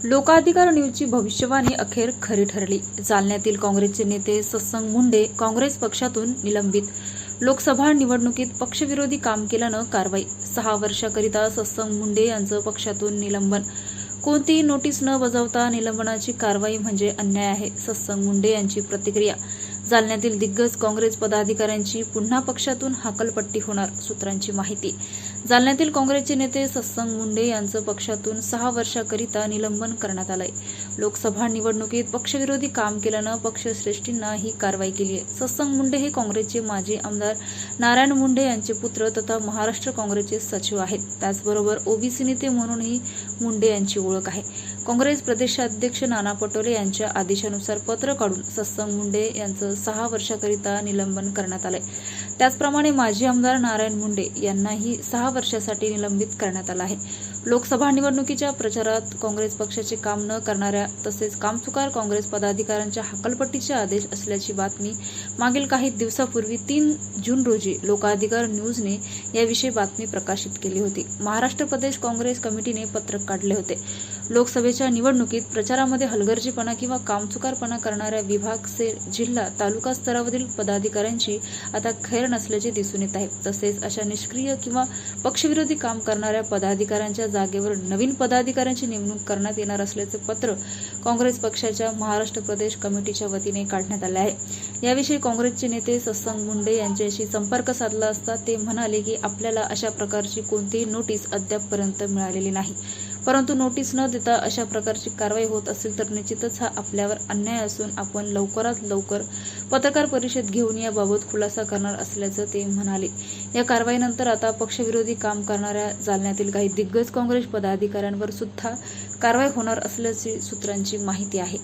लोकाधिकार न्यूजची भविष्यवाणी अखेर खरी ठरली. जालन्यातील काँग्रेसचे नेते सत्संग मुंडे काँग्रेस पक्षातून निलंबित. लोकसभा निवडणुकीत पक्षविरोधी काम केल्यानं कारवाई. 6 वर्षाकरिता सत्संग मुंडे यांचं पक्षातून निलंबन. कोणतीही नोटीस न बजावता निलंबनाची कारवाई म्हणजे अन्याय आहे. सत्संग मुंडे यांची प्रतिक्रिया. जालन्यातील दिग्गज काँग्रेस पदाधिकाऱ्यांची पुन्हा पक्षातून हाकलपट्टी होणार, सूत्रांची माहिती. जालन्यातील काँग्रेसचे नेते सत्संग मुंडे यांचं पक्षातून 6 वर्षाकरिता निलंबन करण्यात आलंय. लोकसभा निवडणुकीत पक्षविरोधी काम केल्यानं पक्षश्रेष्ठींना ही कारवाई केली आहे. सत्संग मुंडे हे काँग्रेसचे माजी आमदार नारायण मुंडे यांचे पुत्र तथा महाराष्ट्र काँग्रेसचे सचिव आहेत. त्याचबरोबर ओबीसी नेते म्हणूनही मुंडे यांची ओळख आहे. काँग्रेस प्रदेशाध्यक्ष नाना पटोले यांच्या आदेशानुसार पत्र काढून सत्संग मुंडे यांचं 6 वर्षाकरिता निलंबन करण्यात आलंय. त्याचप्रमाणे माजी आमदार नारायण मुंडे यांनाही 6 वर्षासाठी निलंबित करण्यात आलं आहे. लोकसभा निवडणुकीच्या प्रचारात काँग्रेस पक्षाचे काम न करणाऱ्या तसेच कामचुकार काँग्रेस पदाधिकाऱ्यांच्या हाकलपट्टीचे आदेश असल्याची बातमी मागील काही दिवसापूर्वी 3 जून रोजी लोकाधिकार न्यूजने याविषयी बातमी प्रकाशित केली होती. महाराष्ट्र प्रदेश काँग्रेस कमिटीने पत्रक काढले होते. लोकसभेच्या निवडणुकीत प्रचारामध्ये हलगर्जीपणा किंवा कामचुकारपणा करणाऱ्या विभाग, जिल्हा, तालुका स्तरावरील पदाधिकाऱ्यांची आता खैर नसल्याचे दिसून येत आहे. तसेच अशा निष्क्रिय किंवा पक्षविरोधी काम करणाऱ्या पदाधिकाऱ्यांच्या जागेवर नवीन पदाधिकाऱ्यांची नेमणूक करण्यात येणार असल्याचे पत्र काँग्रेस पक्षाच्या महाराष्ट्र प्रदेश कमिटीच्या वतीने काढण्यात आले आहे. याविषयी काँग्रेसचे नेते सत्संग मुंडे यांच्याशी संपर्क साधला असता ते म्हणाले की आपल्याला अशा प्रकारची कोणतीही नोटीस अद्यापपर्यंत मिळालेली नाही. परंतु नोटीस न देता अशा प्रकारची कारवाई होत असेल तर निश्चितच हा आपल्यावर अन्याय असून आपण लवकरात लवकर पत्रकार परिषद घेऊन याबाबत खुलासा करणार असल्याचं ते म्हणाले. या कारवाईनंतर आता पक्षविरोधी काम करणाऱ्या जालन्यातील काही दिग्गज काँग्रेस पदाधिकाऱ्यांवर सुद्धा कारवाई होणार असल्याची सूत्रांची माहिती आहे.